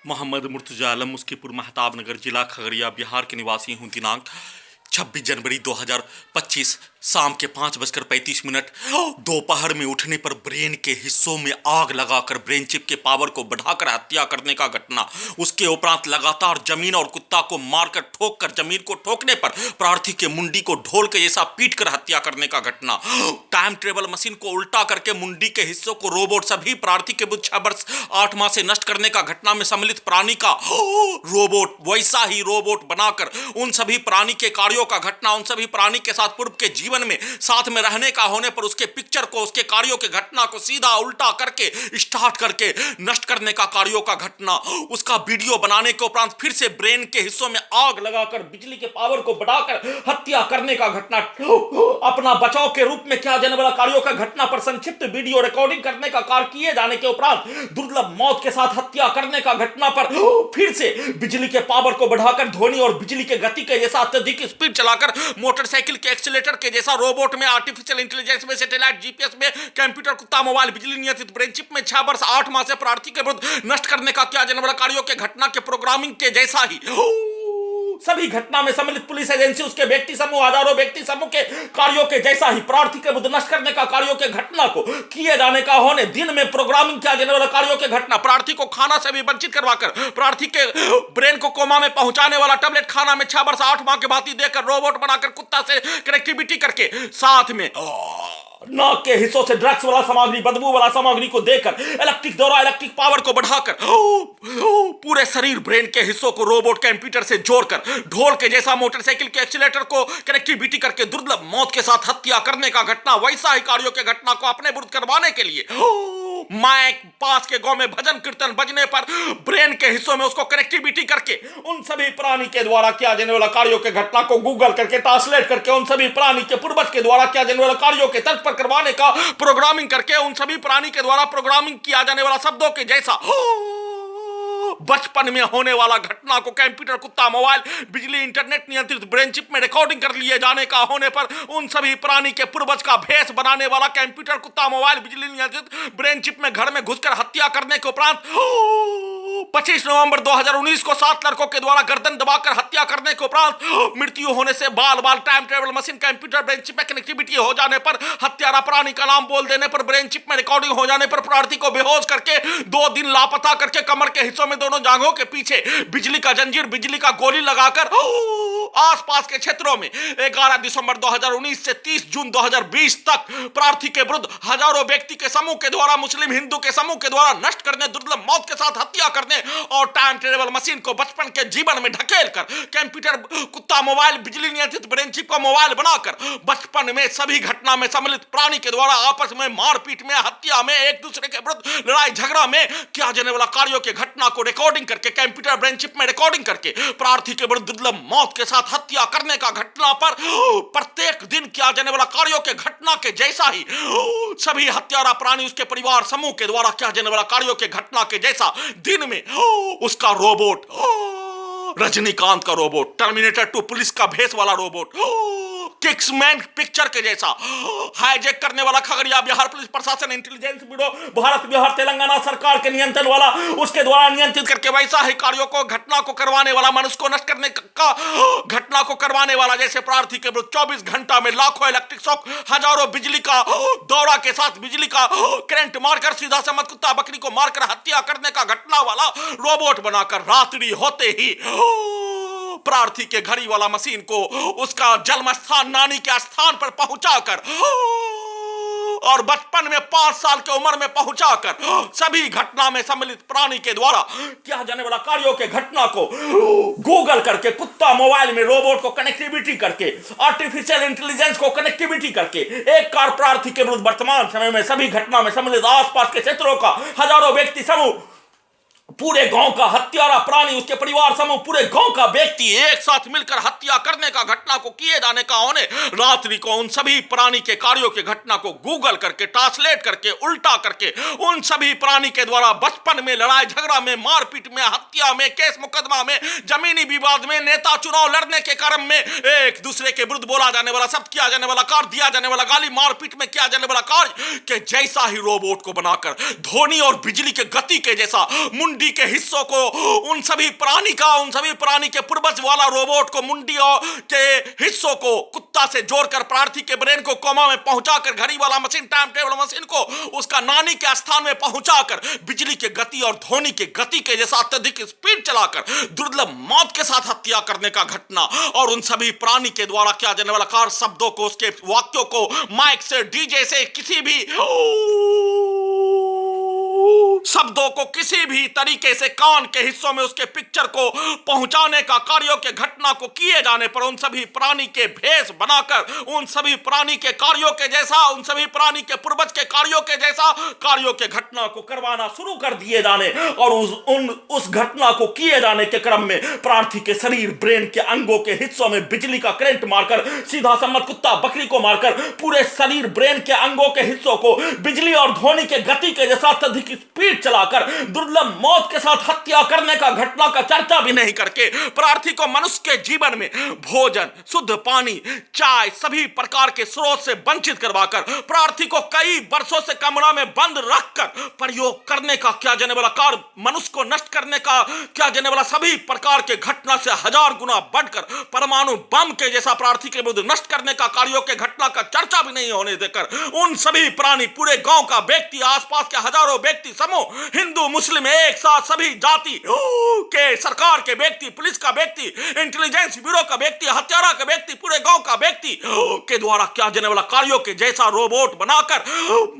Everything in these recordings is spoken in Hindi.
मोहम्मद मुर्तजा आलम मुस्कीपुर महताब नगर जिला खगड़िया बिहार के निवासी हूँ। दिनांक 26 जनवरी 2025 शाम के 5:35 दोपहर में उठने पर ब्रेन के हिस्सों में आग लगाकर ब्रेन चिप के पावर को बढ़ाकर हत्या करने का घटना। उसके उपरांत लगातार जमीन और कुत्ता को मारकर ठोक कर जमीन को ठोकने पर प्रार्थी के मुंडी को ढोल के जैसा पीट कर हत्या करने का घटना। टाइम ट्रेवल मशीन को उल्टा करके मुंडी के हिस्सों को रोबोट सभी प्रार्थी के बुद्ध 6 वर्ष 8 माह से नष्ट करने का घटना में सम्मिलित प्राणी का रोबोट वैसा ही रोबोट बनाकर उन सभी प्राणी के कार्यों का घटना। उन सभी प्राणी के साथ पूर्व के जीवन में साथ में रहने का होने पर उसके पिक्चर को उसके कार्यों के घटना को सीधा उल्टा करके स्टार्ट करके नष्ट करने का कार्यों का घटना। उसका वीडियो बनाने के उपरांत फिर से ब्रेन के हिस्सों में आग लगाकर बिजली के पावर को बढ़ाकर हत्या करने का घटना। अपना बचाव के रूप में किया जाने वाला कार्यों का घटना पर संक्षिप्त वीडियो रिकॉर्डिंग करने का कार्य किए जाने के उपरांत दुर्लभ मौत के साथ हत्या करने का घटना पर फिर से बिजली के पावर को बढ़ाकर ध्वनि और बिजली के गति के जैसा अत्यधिक स्पीड चलाकर मोटरसाइकिल के एक्सीलेटर के जैसा रोबोट में आर्टिफिशियल इंटेलिजेंस में सैटेलाइट जीपीएस में कंप्यूटर कुत्ता मोबाइल बिजली नियंत्रित ब्रेन चिप में 6 वर्ष 8 माह से प्रार्थी के विरुद्ध नष्ट करने का किया जाने वाला कार्यों के घटना के प्रोग्रामिंग के जैसा ही सभी घटना में सम्मिलित पुलिस एजेंसी उसके व्यक्ति समूह हजारों व्यक्ति समूह के कार्यों के जैसा ही प्रार्थी के विरुद्ध नष्ट करने का कार्यों के घटना को किए जाने का होने दिन में प्रोग्रामिंग किया जाने वाला कार्यों के घटना। प्रार्थी को खाना से भी वंचित करवाकर प्रार्थी के ब्रेन को कोमा में पहुंचाने वाला टैबलेट खाना में 6 वर्ष 8 माह के भांति देकर रोबोट बनाकर कुत्ता से कनेक्टिविटी करके साथ में नाक के हिस्सों से ड्रग्स वाला सामग्री बदबू वाला सामग्री को देकर इलेक्ट्रिक द्वारा इलेक्ट्रिक पावर को बढ़ाकर पूरे शरीर ब्रेन के हिस्सों को रोबोट कंप्यूटर से जोड़कर ढोल के जैसा मोटरसाइकिल के एक्सीलेटर को कनेक्टिविटी करके दुर्लभ मौत के साथ हत्या करने का घटना। वैसा ही कार्यों के घटना को अपने विरुद्ध करवाने के लिए माइक पास के गांव में भजन कीर्तन बजने पर ब्रेन के हिस्सों में उसको कनेक्टिविटी करके उन सभी प्राणी के द्वारा किया जाने वाला कार्यों के घटना को गूगल करके ट्रांसलेट करके उन सभी प्राणी के पूर्वज के द्वारा किया जाने वाला कार्यों के तर्ज पर करवाने का प्रोग्रामिंग करके उन सभी प्राणी के द्वारा प्रोग्रामिंग किया जाने वाला शब्दों के जैसा बचपन में होने वाला घटना को कंप्यूटर कुत्ता मोबाइल बिजली इंटरनेट नियंत्रित ब्रेन चिप में रिकॉर्डिंग कर लिए जाने का होने पर उन सभी प्राणी के पूर्वज का भेष बनाने वाला कंप्यूटर कुत्ता मोबाइल बिजली नियंत्रित ब्रेन चिप में घर में घुसकर हत्या करने के उपरांत 25 नवंबर 2019 को 7 लड़कों के द्वारा गर्दन दबाकर हत्या करने के उपरांत मृत्यु होने से बाल बाल time travel machine computer brain chip में कनेक्टिविटी हो जाने पर हत्यारा प्राणी का नाम बोल देने पर ब्रेन चिप में रिकॉर्डिंग हो जाने पर प्रार्थी को बेहोश करके 2 दिन लापता करके कमर के हिस्सों में दोनों जांघों के पीछे बिजली का जंजीर बिजली का गोली लगाकर आसपास के क्षेत्रों में 11 दिसंबर 2019 से 30 जून 2020 तक प्रार्थी के विरुद्ध हजारों व्यक्ति के समूह के द्वारा मुस्लिम हिंदू के समूह के द्वारा नष्ट करने दुर्लभ मौत के साथ हत्या करने और टाइम ट्रेवल मशीन को बचपन के जीवन में ढकेल कर कंप्यूटर कुत्ता मोबाइल बिजली नियंत्रित ब्रेन चिप को मोबाइल बनाकर बचपन में सभी घटना में सम्मिलित प्राणी के द्वारा आपस में मारपीट में हत्या में एक दूसरे के विरुद्ध लड़ाई झगड़ा में किया जाने वाला कार्यों के घटना को रिकॉर्डिंग करके कंप्यूटर ब्रेन चिप में रिकॉर्डिंग करके प्रार्थी के विरुद्ध दुर्लभ मौत के साथ हत्या करने का घटना पर प्रत्येक दिन किया जाने वाला कार्यों के घटना के जैसा ही सभी हत्यारा प्राणी उसके परिवार समूह के द्वारा किया जाने वाला कार्यों के घटना के जैसा दिन में उसका रोबोट रजनीकांत का रोबोट टर्मिनेटर 2 पुलिस का भेष वाला रोबोट किक्समैन पिक्चर के जैसा हाईजैक करने वाला खगड़िया बिहार पुलिस प्रशासन इंटेलिजेंस ब्यूरो भारत बिहार तेलंगाना सरकार के नियंत्रण वाला उसके द्वारा नियंत्रित करके वैसा ही कार्यों को घटना को करवाने वाला मनुष्य को नष्ट करने का घटना को करवाने वाला जैसे प्रार्थी के विरुद्ध 24 घंटा में लाखों इलेक्ट्रिक शॉक हजारों बिजली का दौरा के साथ बिजली का करंट मारकर सीधा समझ कुत्ता बकरी को मारकर हत्या करने का घटना वाला रोबोट बनाकर रात्रि होते ही प्रार्थी के घड़ी वाला मशीन को उसका जन्म स्थान नानी के स्थान पर पहुंचाकर और बचपन में 5 साल की उम्र में पहुंचाकर सभी घटना में सम्मिलित प्राणी के द्वारा किया जाने वाला कार्यों के घटना को गूगल करके कुत्ता मोबाइल में रोबोट को कनेक्टिविटी करके आर्टिफिशियल इंटेलिजेंस को कनेक्टिविटी करके एक कार प्रार्थी के विरुद्ध वर्तमान समय में सभी घटना में सम्मिलित आसपास के क्षेत्रों का हजारों व्यक्ति समूह पूरे गांव का हत्यारा प्राणी उसके परिवार समूह पूरे गांव का व्यक्ति एक साथ मिलकर हत्या करने का घटना को किए जाने का होने रात्रि को उन सभी प्राणी के कार्यों के घटना को गूगल करके ट्रांसलेट करके उल्टा करके उन सभी प्राणी के द्वारा बचपन में लड़ाई झगड़ा में मारपीट में हत्या में केस मुकदमा में जमीनी विवाद में नेता चुनाव लड़ने के क्रम में एक दूसरे के विरुद्ध बोला जाने वाला शब्द किया जाने वाला कार्य दिया जाने वाला गाली मारपीट में किया जाने वाला कार्य के जैसा ही रोबोट को बनाकर ध्वनि और बिजली के गति के जैसा मुंडी मुंडी के हिस्सों को, उन सभी प्राणी के पूर्वज वाला रोबोट को, मुंडियों के हिस्सों को कुत्ता से जोड़कर प्रार्थी के ब्रेन को कोमा में पहुंचाकर, घड़ी वाला मशीन, टाइम टेबल मशीन को उसका नानी के स्थान में पहुंचाकर, बिजली के गति और ध्वनि के गति के जैसा अत्यधिक स्पीड चलाकर दुर्लभ मौत के साथ हत्या करने का घटना, और उन सभी प्राणी के द्वारा किया जाने वाला कार शब्दों को, उसके वाक्यों को माइक से, डीजे से, किसी भी शब्दों को किसी भी तरीके से कान के हिस्सों में उसके पिक्चर को पहुंचाने का कार्यों के घटना को किए जाने पर उन सभी प्राणी के भेष बनाकर, उन सभी प्राणी के कार्यों के जैसा, उन सभी प्राणी के पूर्वज के कार्यों के जैसा कार्यों के घटना को करवाना शुरू कर दिए जाने, और उस घटना को किए जाने के क्रम में प्रार्थी के शरीर, ब्रेन के अंगों के हिस्सों में बिजली का करंट मारकर, सीधा सम्मत कुत्ता बकरी को मारकर पूरे शरीर, ब्रेन के अंगों के हिस्सों को बिजली और ध्वनि के गति के जैसा अत्यधिक स्पीड चलाकर दुर्लभ मौत के साथ हत्या करने का घटना का चर्चा भी नहीं करके प्रार्थी को मनुष्य के जीवन में भोजन, शुद्ध पानी, चाय, सभी प्रकार के स्रोत से वंचित करवाकर प्रार्थी को कई वर्षों से कमरा में बंद रखकर प्रयोग करने का किया जाने वाला कार्य, मनुष्य को नष्ट करने का किया जाने वाला सभी प्रकार के घटना से 1000 गुना बढ़कर परमाणु बम के जैसा प्रार्थी के विरुद्ध नष्ट करने का कार्यों के घटना का चर्चा भी नहीं होने देकर उन सभी प्राणी, पूरे गांव का व्यक्ति, आसपास के हजारों व्यक्ति समूह, हिंदू मुस्लिम एक साथ, सभी जाति के, सरकार के व्यक्ति, पुलिस का व्यक्ति, इंटेलिजेंस ब्यूरो का व्यक्ति, हत्यारा का व्यक्ति, पूरे गांव का व्यक्ति के द्वारा किया जाने वाला कार्यों के जैसा रोबोट बनाकर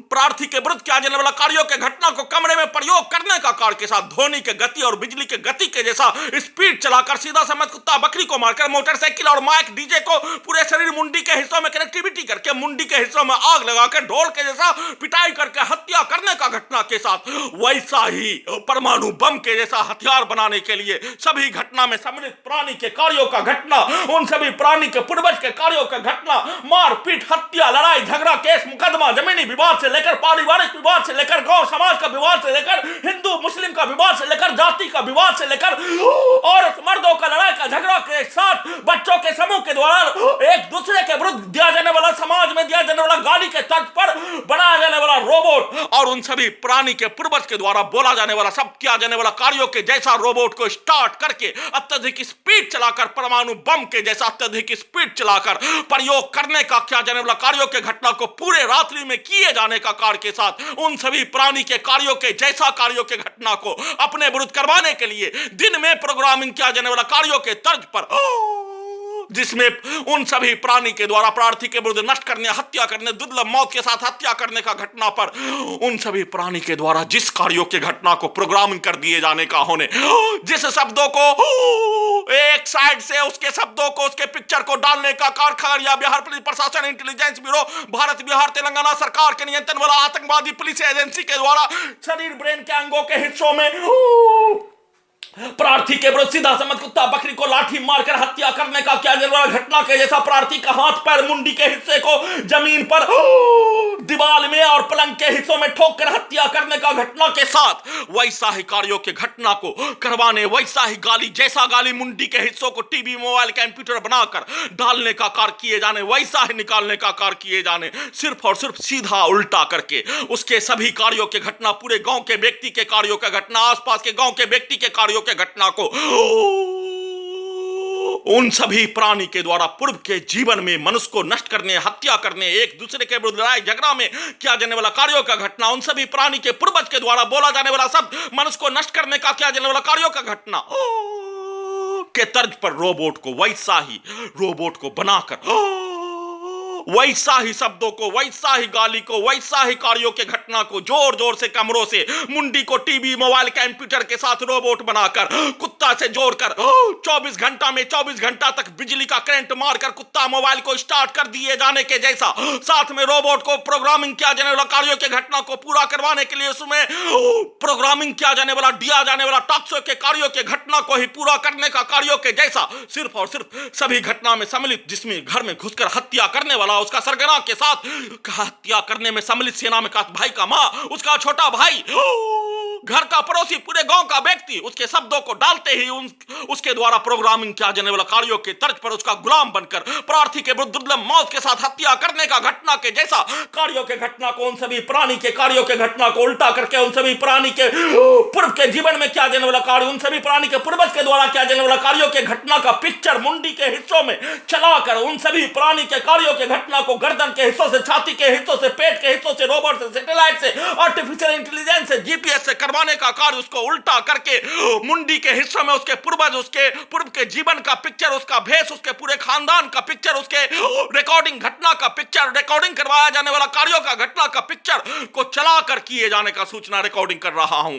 प्रार्थी के विरुद्ध किया जाने वाला कार्यों के घटना को कमरे में प्रयोग करने का कार्य के साथ ध्वनि के गति और बिजली के गति के जैसा स्पीड चलाकर, सीधा समझ कुत्ता बकरी को मारकर, मोटरसाइकिल और माइक, डीजे को पूरे शरीर, मुंडी के हिस्सों में कनेक्टिविटी करके, मुंडी के हिस्सों में आग लगाकर, ढोल के जैसा पिटाई करके हत्या करने का घटना के साथ वैसा ही परमाणु बम के जैसा हथियार बनाने के लिए सभी घटना में सम्मिलित प्राणी के कार्यों का घटना, उन सभी प्राणी के पूर्वज के कार्यों का घटना, मारपीट, हत्या, लड़ाई झगड़ा, केस मुकदमा, जमीनी विवाद से लेकर पारिवारिक विवाद से लेकर गांव समाज का विवाद से लेकर हिंदू मुस्लिम का विवाद से लेकर जाति का विवाद से लेकर औरत मर्दों का लड़ाई का झगड़ा के साथ बच्चों के समूह के द्वारा एक दूसरे के विरुद्ध दिया जाने वाला, समाज में दिया जाने वाला गाली के तर्ज पर बनाया जाने वाला रोबोट, और उन सभी प्राणी के पूर्वज के द्वारा बोला जाने वाला, सब किया जाने वाला कार्यों के जैसा रोबोट को स्टार्ट करके अत्यधिक स्पीड चलाकर, परमाणु बम के जैसा अत्यधिक स्पीड चलाकर प्रयोग करने का किया जाने वाला कार्यों के घटना को पूरे रात्रि में किए जाने का कार्य के साथ उन सभी प्राणी के कार्यों के जैसा कार्यों के घटना को अपने विरुद्ध करवाने के लिए दिन में प्रोग्रामिंग किया जाने वाला कार्यों के तर्ज पर, जिसमें उन सभी प्राणी के द्वारा प्रार्थी के विरुद्ध नष्ट करने, हत्या करने, दुर्लभ मौत के साथ हत्या करने का घटना पर उन सभी प्राणी के द्वारा जिस कार्यों के घटना को प्रोग्रामिंग कर दिए जाने का होने, जिस शब्दों को एक साइड से उसके शब्दों को, उसके पिक्चर को डालने का कार्य खगड़िया बिहार पुलिस प्रशासन, इंटेलिजेंस ब्यूरो, भारत बिहार तेलंगाना सरकार के नियंत्रण वाला आतंकवादी पुलिस एजेंसी के द्वारा शरीर, ब्रेन के अंगों के हिस्सों में प्रार्थी के विरुद्ध सीधा समझ कुत्ता बकरी को लाठी मारकर हत्या करने का क्या जरूर घटना के जैसा प्रार्थी का हाथ पैर, मुंडी के हिस्से को जमीन पर, दीवार में और पलंग के हिस्सों में ठोक कर हत्या करने का घटना के साथ वैसा ही कार्यों के घटना को करवाने, वैसा ही गाली, जैसा गाली मुंडी के हिस्सों को टीवी, मोबाइल, कंप्यूटर बनाकर डालने का कार्य किए जाने, वैसा ही निकालने का कार्य किए जाने, सिर्फ और सिर्फ सीधा उल्टा करके उसके सभी कार्यों के घटना, पूरे गांव के व्यक्ति के कार्यों का घटना, आसपास के गांव के व्यक्ति के कार्यों के घटना को उन सभी प्राणी के द्वारा पूर्व के जीवन में मनुष्य को नष्ट करने, हत्या करने, एक दूसरे के विरुद्ध लड़ाई झगड़ा में किया जाने वाला कार्यों का घटना, उन सभी प्राणी के पूर्वज के द्वारा बोला जाने वाला शब्द मनुष्य को नष्ट करने का किया जाने वाला कार्यों का घटना के तर्ज पर रोबोट को, वैसा ही रोबोट को बनाकर वैसा ही शब्दों को, वैसा ही गाली को, वैसा ही कार्यों के घटना को जोर जोर से कमरों से, मुंडी को टीवी, मोबाइल, कंप्यूटर के साथ रोबोट बनाकर कुत्ता से जोड़कर 24 घंटा में 24 घंटा तक बिजली का करंट मारकर कुत्ता मोबाइल को स्टार्ट कर दिए जाने के जैसा, साथ में रोबोट को प्रोग्रामिंग किया जाने वाला कार्यों के घटना को पूरा करवाने के लिए उसमें प्रोग्रामिंग किया जाने वाला, दिया जाने वाला टॉक्सो के कार्यों के घटना को ही पूरा करने का कार्यों के जैसा, सिर्फ और सिर्फ सभी घटना में सम्मिलित, जिसमें घर में घुसकर हत्या करने वाला, उसका सरगना के साथ हत्या करने में सम्मिलित सेना में का भाई का मां, उसका छोटा भाई, घर का पड़ोसी, पूरे गांव का व्यक्ति उसके शब्दों को डालते ही उसके द्वारा प्रोग्रामिंग किया जाने वाला कार्यों के तर्ज पर उसका गुलाम बनकर प्रार्थी के विरुद्ध दुर्लभ मौत के साथ हत्या करने का घटना के जैसा कार्यों के घटना को, उन सभी प्राणी के कार्यों के घटना को उल्टा करके उन सभी प्राणी के पूर्व के जीवन में किया जाने वाला कार्य, उन सभी प्राणी के पूर्वज के द्वारा किया जाने वाला कार्यों के घटना का पिक्चर मुंडी के हिस्सों में चलाकर उन सभी प्राणी के कार्यों के घटना को गर्दन के हिस्सों से, छाती के हिस्सों से, पेट के हिस्सों से, रोबोट से, सैटेलाइट से, आर्टिफिशियल इंटेलिजेंस से, जीपीएस से करवाने का कार्य, उसको उल्टा करके मुंडी के हिस्सों में उसके पूर्वज, उसके पूर्व के जीवन का पिक्चर, उसका भेष, उसके पूरे खानदान का पिक्चर, उसके रिकॉर्डिंग घटना का पिक्चर, रिकॉर्डिंग करवाया जाने वाला कार्यों का घटना का पिक्चर को चलाकर किए जाने का सूचना रिकॉर्डिंग कर रहा हूं।